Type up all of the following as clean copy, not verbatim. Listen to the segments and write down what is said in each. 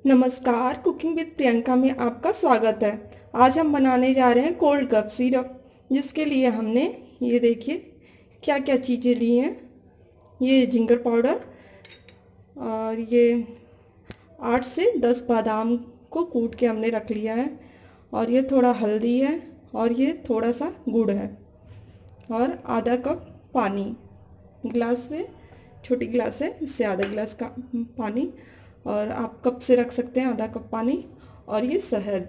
नमस्कार, cooking with Priyanka में आपका स्वागत है। आज हम बनाने जा रहे हैं कोल्ड कप सिरप, जिसके लिए हमने ये देखिए क्या क्या चीज़ें ली हैं। ये जिंजर पाउडर और ये 8 से 10 बादाम को कूट के हमने रख लिया है, और ये थोड़ा हल्दी है, और ये थोड़ा सा गुड़ है, और आधा कप पानी। गिलास से, छोटी गिलास है, इससे आधा गिलास का पानी, और आप कप से रख सकते हैं आधा कप पानी। और ये शहद।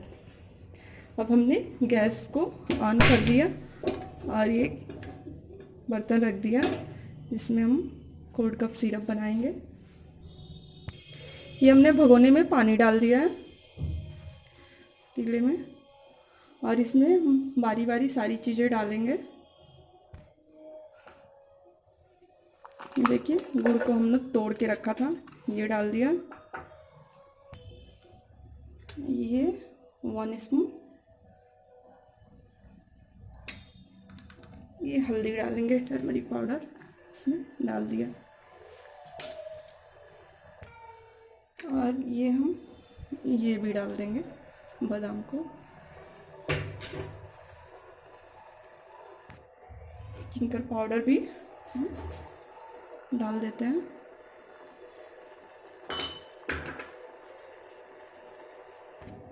अब हमने गैस को ऑन कर दिया और ये बर्तन रख दिया जिसमें हम कोल्ड कप सिरप बनाएंगे। ये हमने भगोने में पानी डाल दिया है पतीले में, और इसमें हम बारी बारी सारी चीज़ें डालेंगे। देखिए, गुड़ को हमने तोड़ के रखा था, ये डाल दिया। ये 1 स्पून ये हल्दी डालेंगे, टर्मरिक पाउडर इसमें डाल दिया। और ये हम ये भी डाल देंगे, बादाम को। जिंजर पाउडर भी डाल देते हैं।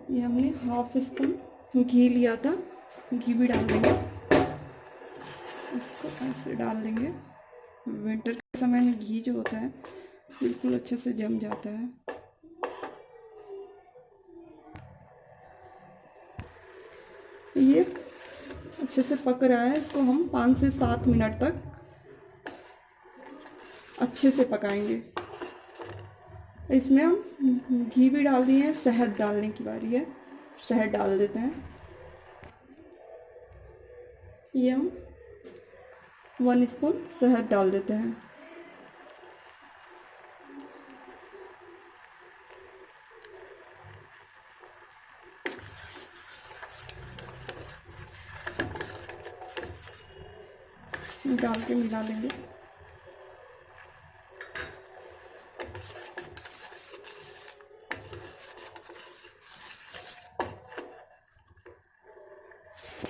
ये हमने हाफ स्पून घी लिया था, घी भी डाल देंगे। इसको ऐसे डाल देंगे। विंटर के समय में घी जो होता है बिल्कुल अच्छे से जम जाता है। ये अच्छे से पक रहा है, इसको हम 5 से 7 मिनट तक अच्छे से पकाएंगे। इसमें हम घी भी डाल दिए हैं, शहद डालने की बारी है। शहद डाल देते हैं। ये हम 1 स्पून शहद डाल देते हैं। डाल के मिला लेंगे।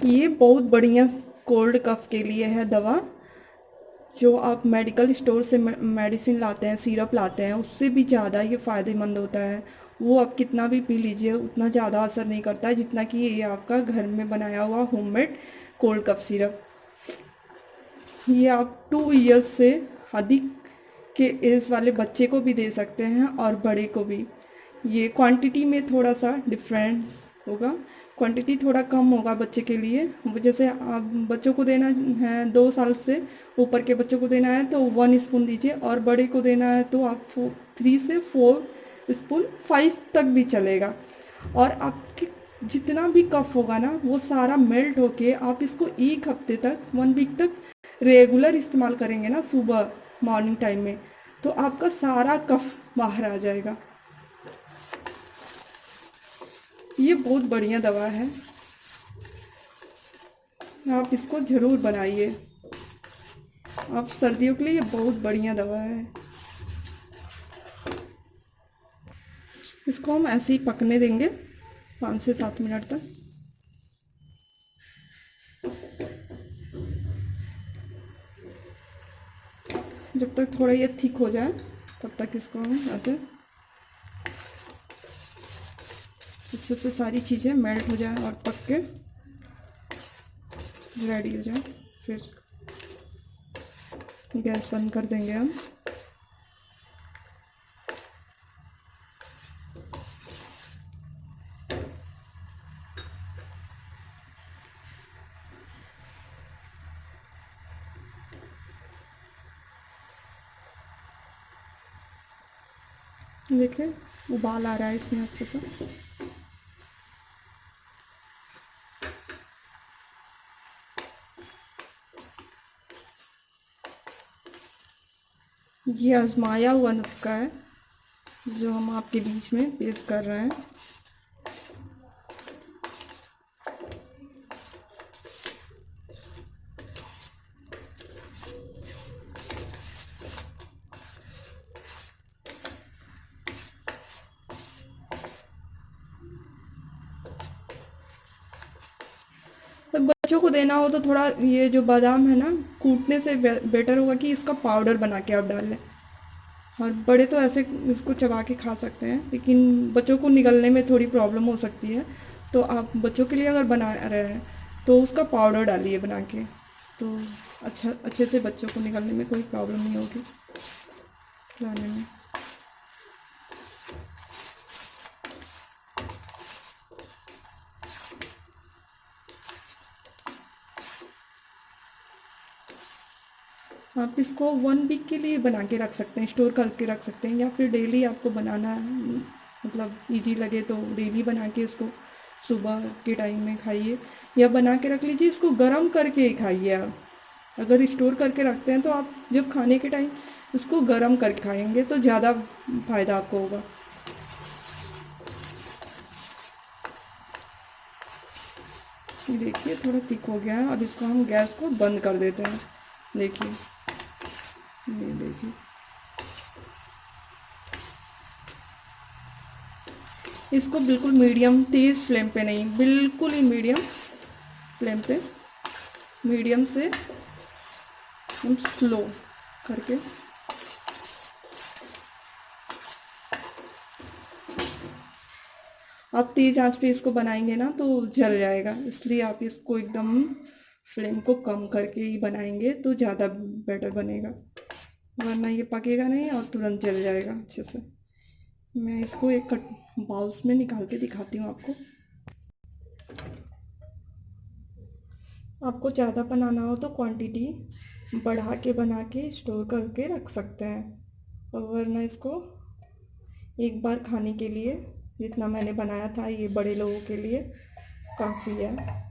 ये बहुत बढ़िया कोल्ड कफ के लिए है दवा। जो आप मेडिकल स्टोर से मेडिसिन लाते हैं, सिरप लाते हैं, उससे भी ज़्यादा ये फ़ायदेमंद होता है। वो आप कितना भी पी लीजिए, उतना ज़्यादा असर नहीं करता है जितना कि ये आपका घर में बनाया हुआ होममेड कोल्ड कफ सिरप। ये आप 2 इयर्स से अधिक के एज वाले बच्चे को भी दे सकते हैं, और बड़े को भी। ये क्वांटिटी में थोड़ा सा डिफरेंस होगा, क्वांटिटी थोड़ा कम होगा बच्चे के लिए। जैसे आप बच्चों को देना है, 2 साल से ऊपर के बच्चों को देना है तो 1 स्पून दीजिए, और बड़े को देना है तो आप 3 से 4 स्पून, 5 तक भी चलेगा। और आपके जितना भी कफ होगा ना, वो सारा मेल्ट होके आप इसको 1 हफ्ते तक, 1 वीक तक रेगुलर इस्तेमाल करेंगे ना, सुबह मॉर्निंग टाइम में, तो आपका सारा कफ बाहर आ जाएगा। ये बहुत बढ़िया दवा है, आप इसको ज़रूर बनाइए। आप सर्दियों के लिए ये बहुत बढ़िया दवा है। इसको हम ऐसे ही पकने देंगे 5 से 7 मिनट तक। जब तक थोड़ा ये थिक हो जाए तब तक इसको हम ऐसे अच्छे से सारी चीज़ें मेल्ट हो जाए और पक के रेडी हो जाए। फिर गैस बंद कर देंगे हम। देखिए, उबाल आ रहा है इसमें अच्छे से। ये आजमाया हुआ नुस्खा है जो हम आपके बीच में पेश कर रहे हैं। बच्चों को देना हो तो थोड़ा ये जो बादाम है ना, कूटने से बेटर होगा कि इसका पाउडर बना के आप डाल लें। और बड़े तो ऐसे इसको चबा के खा सकते हैं, लेकिन बच्चों को निगलने में थोड़ी प्रॉब्लम हो सकती है। तो आप बच्चों के लिए अगर बना रहे हैं तो उसका पाउडर डालिए बना के, तो अच्छे से बच्चों को निगलने में कोई प्रॉब्लम नहीं होगी खिलाने में। आप इसको 1 वीक के लिए बना के रख सकते हैं, स्टोर करके रख सकते हैं, या फिर डेली आपको बनाना है, मतलब इजी लगे तो डेली बना के इसको सुबह के टाइम में खाइए, या बना के रख लीजिए, इसको गर्म करके ही खाइए आप। अगर स्टोर करके रखते हैं तो आप जब खाने के टाइम इसको गर्म करके खाएंगे तो ज़्यादा फायदा आपको होगा। ये देखिए थोड़ा थिक हो गया है, अब इसको हम गैस को बंद कर देते हैं। देखिए, ये देखिए, इसको बिल्कुल मीडियम तेज़ फ्लेम पे नहीं, बिल्कुल ही मीडियम फ्लेम पे, मीडियम से हम स्लो करके आप तेज़ आंच पे इसको बनाएंगे ना तो जल जाएगा, इसलिए आप इसको एकदम फ्लेम को कम करके ही बनाएंगे तो ज़्यादा बेटर बनेगा, वरना ये पकेगा नहीं और तुरंत जल जाएगा अच्छे से। मैं इसको एक कट बाउल्स में निकाल के दिखाती हूँ आपको। आपको ज़्यादा बनाना हो तो क्वांटिटी बढ़ा के बना के स्टोर करके रख सकते हैं, और वरना इसको एक बार खाने के लिए जितना मैंने बनाया था ये बड़े लोगों के लिए काफ़ी है।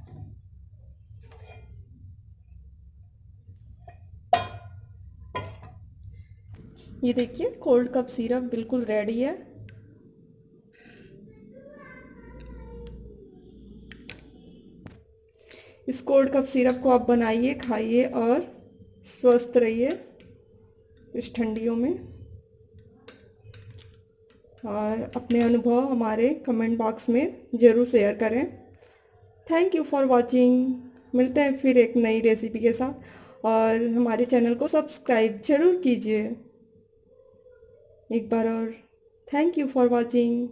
ये देखिए कोल्ड कप सिरप बिल्कुल रेडी है। इस कोल्ड कप सिरप को आप बनाइए, खाइए और स्वस्थ रहिए इस ठंडियों में। और अपने अनुभव हमारे कमेंट बॉक्स में ज़रूर शेयर करें। Thank you for watching. मिलते हैं फिर एक नई रेसिपी के साथ, और हमारे चैनल को सब्सक्राइब ज़रूर कीजिए एक बार और। Thank you for watching.